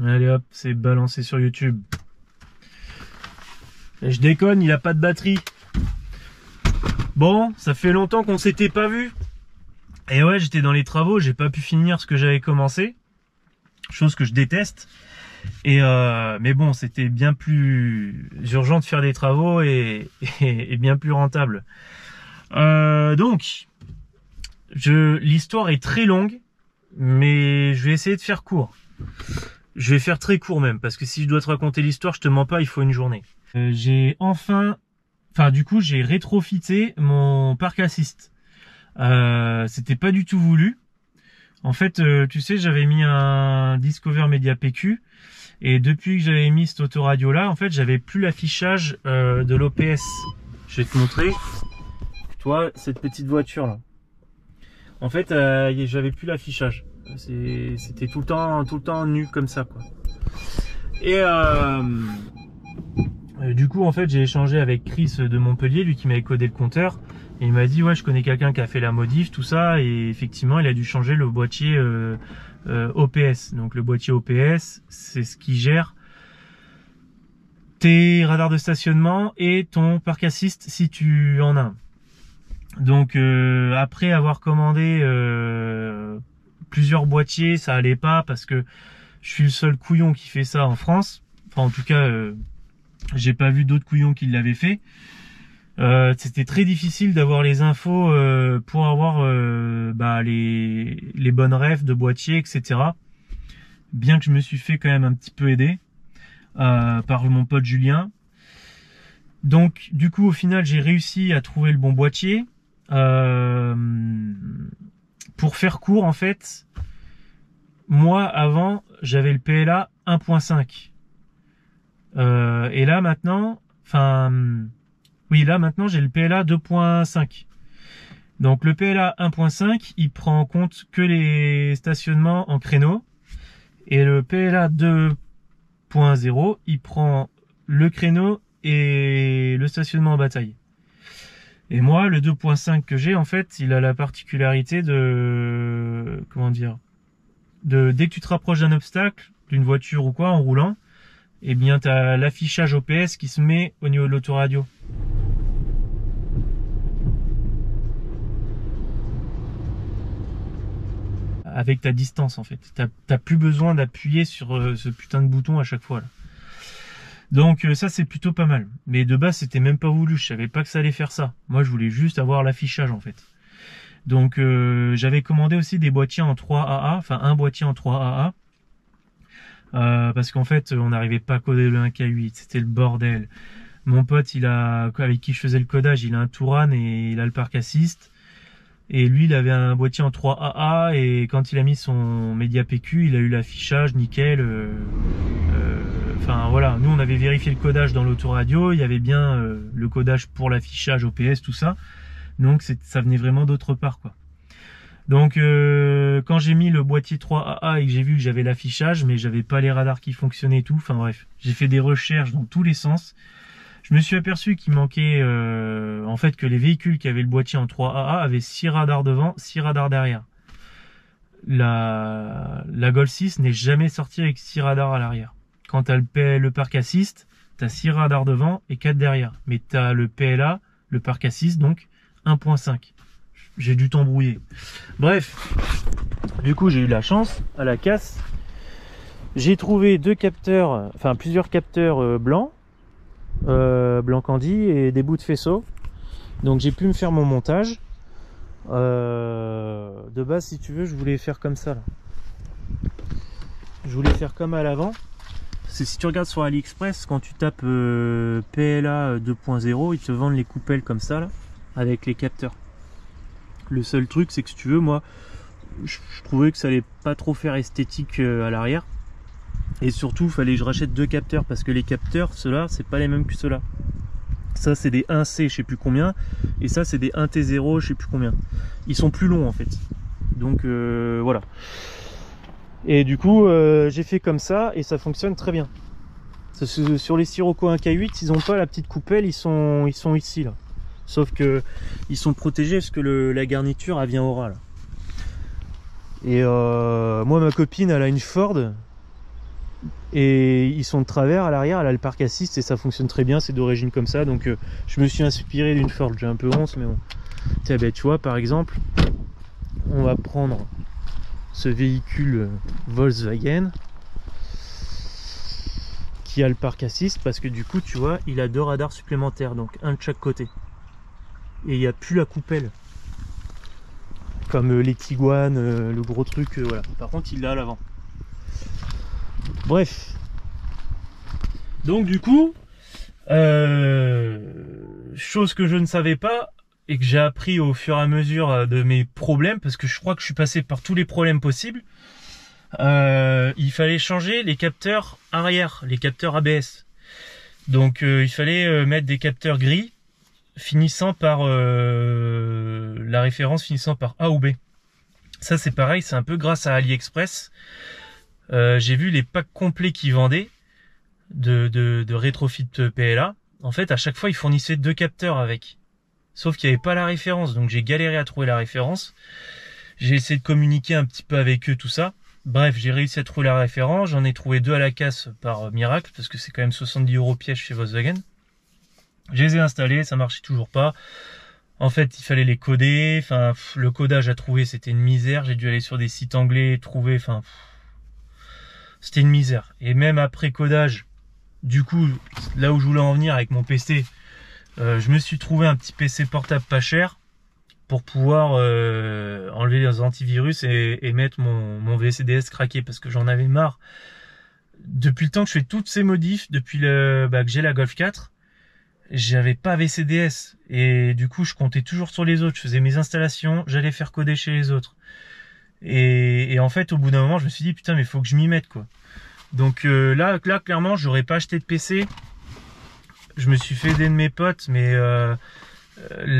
Allez hop, c'est balancé sur YouTube. Et je déconne, il a pas de batterie. Bon, ça fait longtemps qu'on s'était pas vu. Et ouais, j'étais dans les travaux, j'ai pas pu finir ce que j'avais commencé. Chose que je déteste. Et mais bon, c'était bien plus urgent de faire des travaux et bien plus rentable. Donc, l'histoire est très longue, mais je vais essayer de faire court. Je vais faire très court même, parce que si je dois te raconter l'histoire, je te mens pas, il faut une journée. J'ai du coup, j'ai rétrofité mon parc assist. C'était pas du tout voulu. En fait, tu sais, j'avais mis un Discover Media PQ, et depuis que j'avais mis cette autoradio là, en fait, j'avais plus l'affichage de l'OPS. Je vais te montrer. Toi, cette petite voiture là. En fait, j'avais plus l'affichage. C'était tout le temps nu comme ça, quoi. Et du coup, en fait, j'ai échangé avec Chris de Montpellier, lui qui m'avait codé le compteur. Et il m'a dit, ouais, je connais quelqu'un qui a fait la modif, tout ça. Et effectivement, il a dû changer le boîtier OPS. Donc le boîtier OPS, c'est ce qui gère tes radars de stationnement et ton parc assist si tu en as un. Donc après avoir commandé plusieurs boîtiers, ça allait pas parce que je suis le seul couillon qui fait ça en France. Enfin, en tout cas, j'ai pas vu d'autres couillons qui l'avaient fait. C'était très difficile d'avoir les infos pour avoir les bonnes refs de boîtier, etc. Bien que je me suis fait quand même un petit peu aider par mon pote Julien. Donc du coup, au final, j'ai réussi à trouver le bon boîtier. Pour faire court, en fait, moi avant j'avais le PLA 1.5 et là maintenant, maintenant j'ai le PLA 2.5. Donc le PLA 1.5 il prend en compte que les stationnements en créneau, et le PLA 2.0 il prend le créneau et le stationnement en bataille. Et moi, le 2.5 que j'ai, en fait, il a la particularité de... Comment dire, dès que tu te rapproches d'un obstacle, d'une voiture ou quoi, en roulant, eh bien, tu as l'affichage OPS qui se met au niveau de l'autoradio. Avec ta distance, en fait. T'as plus besoin d'appuyer sur ce putain de bouton à chaque fois, là. Donc ça, c'est plutôt pas mal. Mais de base, c'était même pas voulu. Je savais pas que ça allait faire ça. Moi, je voulais juste avoir l'affichage, en fait. Donc j'avais commandé aussi des boîtiers en 3AA, enfin un boîtier en 3AA. Parce qu'en fait, on n'arrivait pas à coder le 1K8. C'était le bordel. Mon pote, avec qui je faisais le codage, il a un Touran et il a le parc assist. Et lui, il avait un boîtier en 3AA, et quand il a mis son Media PQ, il a eu l'affichage nickel. Enfin voilà, nous on avait vérifié le codage dans l'autoradio, il y avait bien le codage pour l'affichage OPS, tout ça. Donc ça venait vraiment d'autre part, quoi. Donc quand j'ai mis le boîtier 3AA et que j'ai vu que j'avais l'affichage, mais j'avais pas les radars qui fonctionnaient et tout, enfin bref, j'ai fait des recherches dans tous les sens. Je me suis aperçu qu'il manquait, en fait, que les véhicules qui avaient le boîtier en 3AA avaient 6 radars devant, 6 radars derrière. La Golf 6 n'est jamais sortie avec 6 radars à l'arrière. Quand tu as le parc assist, tu as 6 radars devant et 4 derrière. Mais tu as le PLA, le parc assist, donc 1.5. J'ai dû t'embrouiller. Bref, du coup, j'ai eu la chance, à la casse. J'ai trouvé plusieurs capteurs blancs. Blanc candy et des bouts de faisceau. Donc j'ai pu me faire mon montage. De base, si tu veux, je voulais faire comme ça là. Je voulais faire comme à l'avant. C'est si tu regardes sur AliExpress, quand tu tapes PLA 2.0, ils te vendent les coupelles comme ça là, avec les capteurs. Le seul truc, c'est que si tu veux, moi je trouvais que ça allait pas trop faire esthétique à l'arrière. Et surtout, il fallait que je rachète 2 capteurs, parce que les capteurs, ceux-là, c'est pas les mêmes que ceux-là. Ça, c'est des 1C, je sais plus combien, et ça, c'est des 1T0, je sais plus combien. Ils sont plus longs, en fait. Donc, voilà. Et du coup, j'ai fait comme ça, et ça fonctionne très bien. Sur les Sirocco 1K8, ils ont pas la petite coupelle, ils sont ici, là. Sauf que ils sont protégés, parce que la garniture, elle vient au ras, là. Et moi, ma copine, elle a une Ford. et ils sont de travers à l'arrière, elle a le parc assist et ça fonctionne très bien, c'est d'origine comme ça, donc je me suis inspiré d'une Ford, j'ai un peu honte mais bon. Tiens, ben, tu vois par exemple, on va prendre ce véhicule Volkswagen qui a le parc assist parce que du coup tu vois il a 2 radars supplémentaires, donc un de chaque côté, et il n'y a plus la coupelle comme les Tiguan, le gros truc, voilà. Par contre il l'a à l'avant. Bref, donc du coup chose que je ne savais pas et que j'ai appris au fur et à mesure de mes problèmes, parce que je crois que je suis passé par tous les problèmes possibles, il fallait changer les capteurs arrière, les capteurs ABS. Donc il fallait mettre des capteurs gris finissant par la référence finissant par A ou B. Ça c'est pareil, c'est un peu grâce à AliExpress. J'ai vu les packs complets qu'ils vendaient de rétrofit PLA. En fait, à chaque fois, ils fournissaient 2 capteurs avec. Sauf qu'il n'y avait pas la référence, donc j'ai galéré à trouver la référence. J'ai essayé de communiquer un petit peu avec eux, tout ça. Bref, j'ai réussi à trouver la référence. J'en ai trouvé 2 à la casse par miracle, parce que c'est quand même 70 € piège chez Volkswagen. Je les ai installés, ça marchait toujours pas. En fait, il fallait les coder. Enfin, le codage à trouver, c'était une misère. J'ai dû aller sur des sites anglais, trouver. Enfin, c'était une misère. Et même après codage, du coup, là où je voulais en venir avec mon PC, je me suis trouvé un petit PC portable pas cher pour pouvoir enlever les antivirus et mettre mon VCDS craqué, parce que j'en avais marre. Depuis le temps que je fais toutes ces modifs, depuis que j'ai la Golf 4, j'avais pas VCDS et du coup je comptais toujours sur les autres. Je faisais mes installations, j'allais faire coder chez les autres. Et en fait, au bout d'un moment, je me suis dit putain, mais faut que je m'y mette quoi. Donc là clairement, j'aurais pas acheté de PC. Je me suis fait aider de mes potes, mais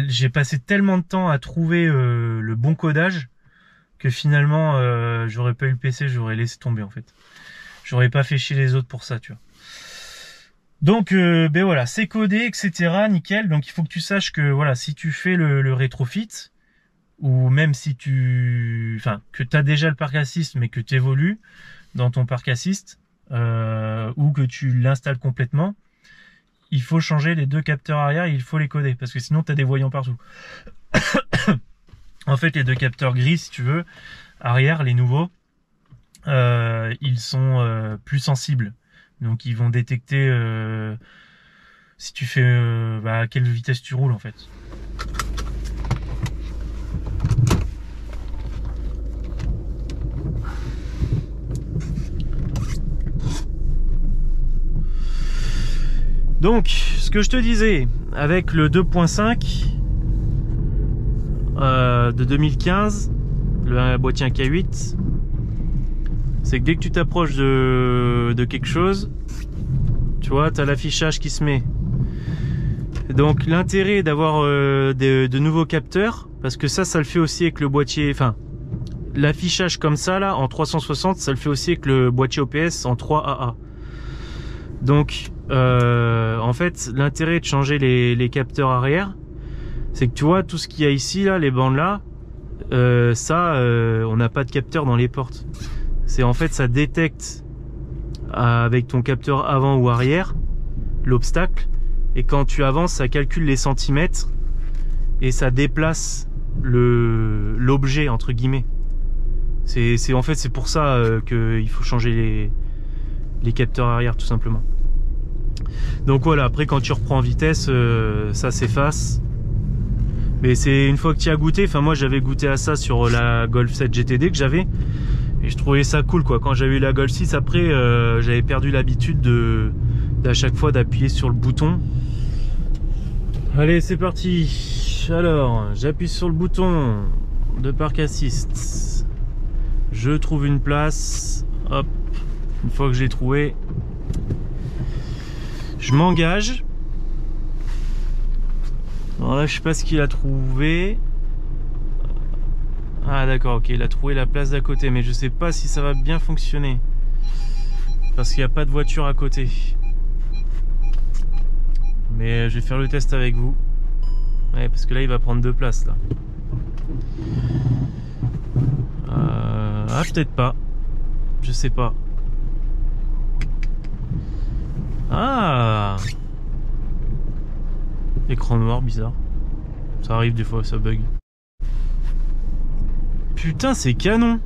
j'ai passé tellement de temps à trouver le bon codage que finalement, j'aurais pas eu le PC, j'aurais laissé tomber en fait. J'aurais pas fait chier les autres pour ça, tu vois. Donc ben voilà, c'est codé, etc. Nickel. Donc il faut que tu saches que voilà, si tu fais le rétrofit, ou même si que tu as déjà le parc assist mais que tu évolues dans ton parc assist, ou que tu l'installes complètement, il faut changer les 2 capteurs arrière et il faut les coder, parce que sinon tu as des voyants partout. En fait, les 2 capteurs gris, si tu veux, arrière, les nouveaux, ils sont plus sensibles. Donc ils vont détecter si tu fais à quelle vitesse tu roules en fait. Donc, ce que je te disais, avec le 2.5 de 2015, le boîtier 1K8, c'est que dès que tu t'approches de quelque chose, tu vois, tu as l'affichage qui se met. Donc l'intérêt d'avoir de nouveaux capteurs, parce que ça le fait aussi avec le boîtier, enfin, l'affichage comme ça, là, en 360, ça le fait aussi avec le boîtier OPS en 3AA. Donc, en fait, l'intérêt de changer les capteurs arrière, c'est que tu vois, tout ce qu'il y a ici, là, les bandes là, on n'a pas de capteur dans les portes. C'est en fait, ça détecte avec ton capteur avant ou arrière l'obstacle, et quand tu avances, ça calcule les centimètres et ça déplace l'objet entre guillemets. En fait, c'est pour ça qu'il faut changer les capteurs arrière tout simplement. Donc voilà, après quand tu reprends en vitesse, ça s'efface. Mais c'est une fois que tu as goûté, enfin moi j'avais goûté à ça sur la Golf 7 GTD que j'avais, et je trouvais ça cool quoi. Quand j'avais eu la Golf 6 après, j'avais perdu l'habitude d'à chaque fois d'appuyer sur le bouton. Allez, c'est parti. Alors, j'appuie sur le bouton de parc assist. Je trouve une place. Hop. Une fois que je l'ai trouvé, je m'engage. Alors là, je sais pas ce qu'il a trouvé. Ah d'accord, ok, il a trouvé la place d'à côté, mais je sais pas si ça va bien fonctionner parce qu'il n'y a pas de voiture à côté. Mais je vais faire le test avec vous. Ouais, parce que là, il va prendre 2 places là. Ah, peut-être pas. Je sais pas. Ah, écran noir, bizarre. Ça arrive des fois, ça bug. Putain, c'est canon.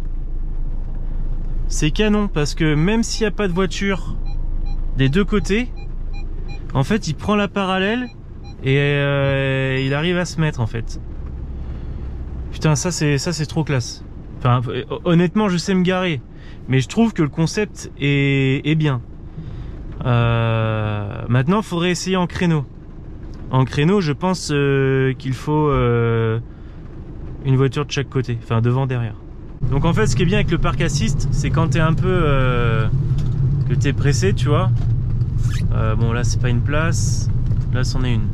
C'est canon parce que même s'il n'y a pas de voiture des deux côtés, en fait, il prend la parallèle et il arrive à se mettre en fait. Putain, ça c'est trop classe. Enfin, honnêtement, je sais me garer, mais je trouve que le concept est bien. Maintenant, il faudrait essayer en créneau. En créneau, je pense qu'il faut une voiture de chaque côté, enfin devant, derrière. Donc en fait, ce qui est bien avec le park assist, c'est quand t'es un peu que t'es pressé, tu vois. Bon, là c'est pas une place, là c'en est une.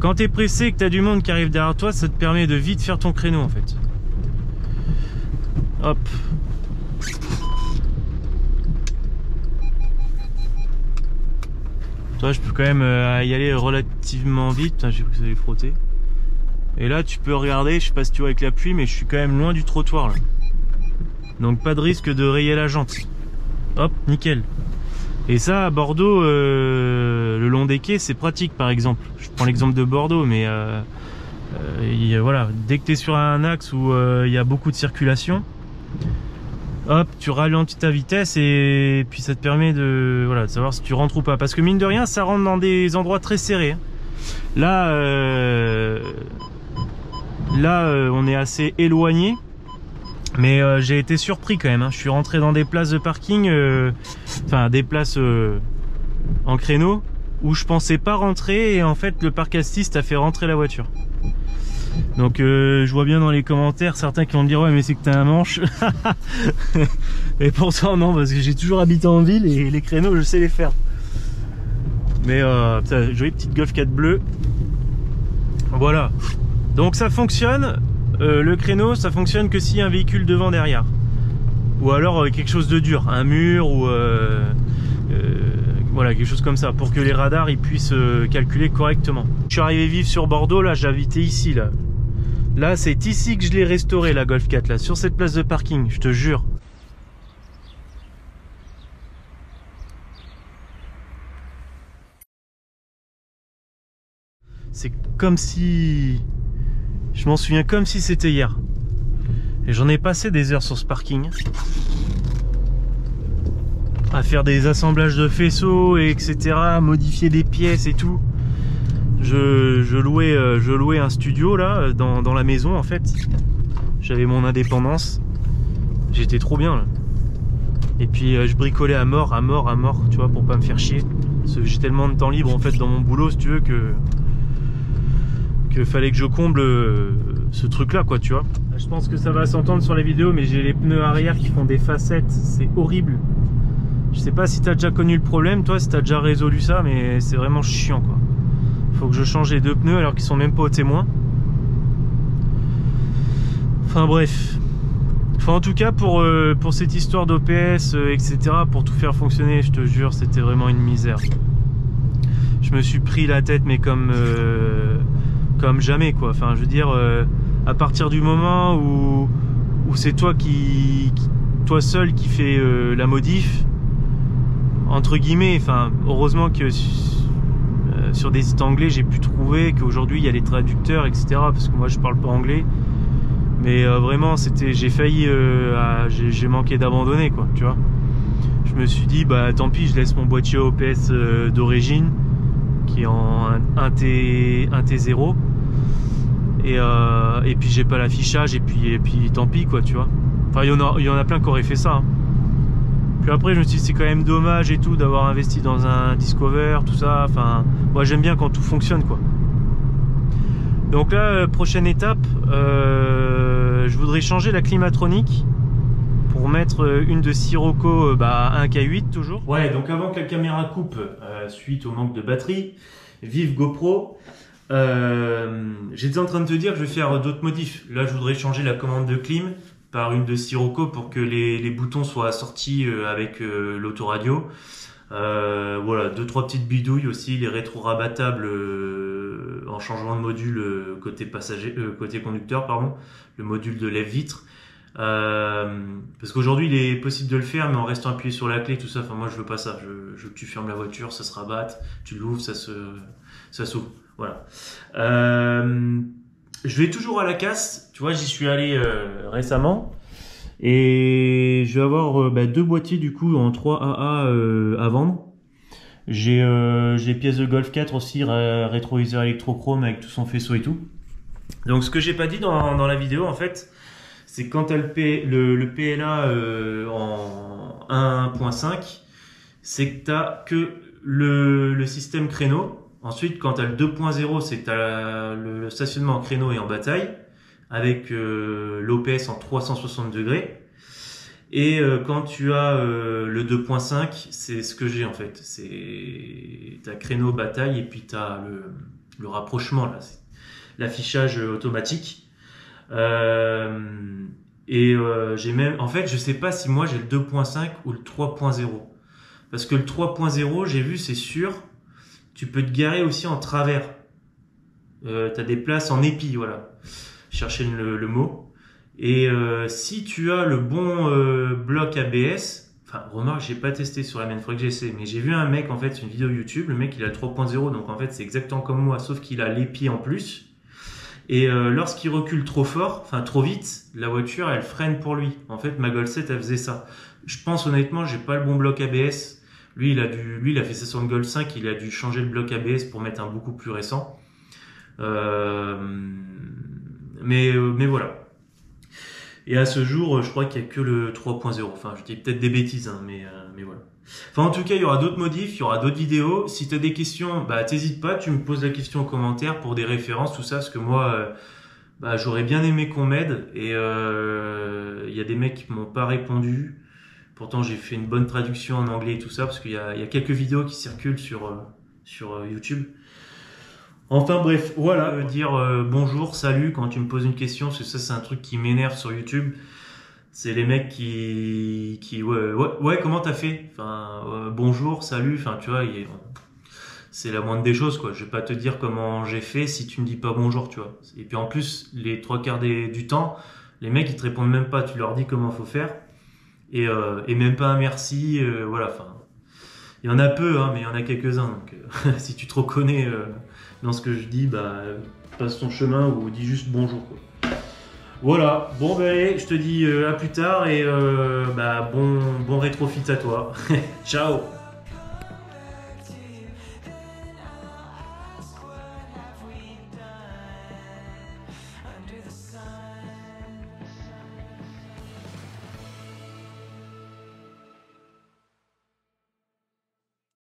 Quand t'es pressé et que t'as du monde qui arrive derrière toi, ça te permet de vite faire ton créneau en fait. Hop. Toi, je peux quand même y aller relativement vite. Putain, j'ai cru que ça allait frotter. Et là, tu peux regarder, je sais pas si tu vois avec la pluie, mais je suis quand même loin du trottoir là. Donc pas de risque de rayer la jante. Hop, nickel. Et ça, à Bordeaux, le long des quais, c'est pratique par exemple. Je prends l'exemple de Bordeaux, mais voilà, dès que tu es sur un axe où il y a beaucoup de circulation, hop, tu ralentis ta vitesse et puis ça te permet de, voilà, de savoir si tu rentres ou pas. Parce que mine de rien, ça rentre dans des endroits très serrés, hein. Là, on est assez éloigné, mais j'ai été surpris quand même, hein. Je suis rentré dans des places de parking, enfin des places en créneau où je pensais pas rentrer et en fait le park assist a fait rentrer la voiture. Donc je vois bien dans les commentaires certains qui vont me dire ouais mais c'est que t'as un manche. Et pourtant non, parce que j'ai toujours habité en ville et les créneaux je sais les faire. Mais putain, jolie petite Golf 4 bleue. Voilà. Donc ça fonctionne, le créneau ça fonctionne que s'il y a un véhicule devant, derrière. Ou alors quelque chose de dur, un mur ou voilà, quelque chose comme ça, pour que les radars ils puissent calculer correctement. Je suis arrivé vivre sur Bordeaux, là j'habitais ici là. Là c'est ici que je l'ai restauré la Golf 4 là, sur cette place de parking, je te jure. C'est comme si... Je m'en souviens comme si c'était hier. Et j'en ai passé des heures sur ce parking. À faire des assemblages de faisceaux, et etc. Modifier des pièces et tout. Je louais un studio là, dans la maison en fait. J'avais mon indépendance. J'étais trop bien là. Et puis je bricolais à mort, tu vois, pour pas me faire chier. Parce que j'ai tellement de temps libre en fait dans mon boulot, si tu veux, que fallait que je comble ce truc là quoi, tu vois. Je pense que ça va s'entendre sur la vidéo, mais j'ai les pneus arrière qui font des facettes, c'est horrible. Je sais pas si t'as déjà connu le problème toi, si t'as déjà résolu ça, mais c'est vraiment chiant quoi. Faut que je change les deux pneus alors qu'ils sont même pas au témoin. Enfin bref. Enfin en tout cas pour cette histoire d'OPS, etc., pour tout faire fonctionner, je te jure c'était vraiment une misère. Je me suis pris la tête mais comme jamais quoi. Enfin je veux dire à partir du moment où c'est toi toi seul qui fait la modif entre guillemets, enfin heureusement que sur des sites anglais j'ai pu trouver qu'aujourd'hui il y a les traducteurs, etc., parce que moi je parle pas anglais, mais vraiment c'était, j'ai failli j'ai manqué d'abandonner quoi, tu vois. Je me suis dit bah tant pis, je laisse mon boîtier OPS d'origine qui est en 1T0 et puis j'ai pas l'affichage et puis tant pis quoi, tu vois. Enfin il y en a plein qui auraient fait ça, hein. Puis après je me suis dit c'est quand même dommage et tout d'avoir investi dans un Discover, tout ça. Enfin moi j'aime bien quand tout fonctionne quoi. Donc là prochaine étape, je voudrais changer la climatronique pour mettre une de Sirocco 1K8 toujours. Ouais, donc avant que la caméra coupe suite au manque de batterie, vive GoPro, j'étais en train de te dire que je vais faire d'autres modifs. Là je voudrais changer la commande de clim par une de Sirocco pour que les boutons soient assortis avec l'autoradio. Voilà, 2-3 petites bidouilles aussi, les rétro rabattables en changement de module côté passager, côté conducteur, pardon, le module de lève-vitre. Parce qu'aujourd'hui il est possible de le faire mais en restant appuyé sur la clé tout ça, enfin moi je veux pas ça, je veux que tu fermes la voiture, ça se rabatte, tu l'ouvres, ça s'ouvre, voilà. Je vais toujours à la casse, tu vois, j'y suis allé récemment et je vais avoir deux boîtiers du coup en 3AA à vendre. J'ai pièces de Golf 4 aussi, rétroviseur électrochrome avec tout son faisceau et tout. Donc ce que j'ai pas dit dans la vidéo en fait, c'est quand tu as le PLA en 1.5, c'est que tu n'as que le système créneau. Ensuite, quand tu as le 2.0, c'est que tu as le stationnement en créneau et en bataille, avec l'OPS en 360 degrés. Et quand tu as le 2.5, c'est ce que j'ai en fait. Tu as créneau, bataille, et puis tu as le rapprochement, là, l'affichage automatique. J'ai même, en fait, je sais pas si moi j'ai le 2.5 ou le 3.0. Parce que le 3.0, j'ai vu, c'est sûr, tu peux te garer aussi en travers. T'as des places en épi, voilà. Chercher le mot. Et si tu as le bon bloc ABS, enfin, remarque, j'ai pas testé sur la mienne, faudrait que j'essaie, mais j'ai vu un mec, en fait, une vidéo YouTube, le mec, il a le 3.0, donc en fait, c'est exactement comme moi, sauf qu'il a l'épi en plus. Et lorsqu'il recule trop fort, enfin trop vite, la voiture elle freine pour lui. En fait, ma Golf 7 elle faisait ça. Je pense honnêtement, j'ai pas le bon bloc ABS. Lui il a fait ça sur le Golf 5, il a dû changer le bloc ABS pour mettre un beaucoup plus récent. Mais voilà. Et à ce jour, je crois qu'il y a que le 3.0. Enfin, je dis peut-être des bêtises, hein, mais voilà. Enfin, en tout cas, il y aura d'autres modifs, il y aura d'autres vidéos. Si tu as des questions, bah, t'hésites pas, tu me poses la question en commentaire pour des références, tout ça, parce que moi, j'aurais bien aimé qu'on m'aide. Et il y a des mecs qui m'ont pas répondu. Pourtant, j'ai fait une bonne traduction en anglais et tout ça, parce qu'il y a quelques vidéos qui circulent sur YouTube. Enfin bref, voilà, dire bonjour, salut quand tu me poses une question, parce que ça c'est un truc qui m'énerve sur YouTube. C'est les mecs qui ouais comment t'as fait? Enfin bonjour, salut, enfin tu vois, c'est la moindre des choses quoi. Je vais pas te dire comment j'ai fait si tu me dis pas bonjour, tu vois. Et puis en plus, les trois quarts du temps, les mecs ils te répondent même pas, tu leur dis comment faut faire et même pas un merci, voilà, enfin. Il y en a peu, hein, mais il y en a quelques-uns. Donc, si tu te reconnais dans ce que je dis, bah, passe ton chemin ou dis juste bonjour. Quoi. Voilà. Bon, ben, allez, je te dis à plus tard et bon rétrofit à toi. Ciao.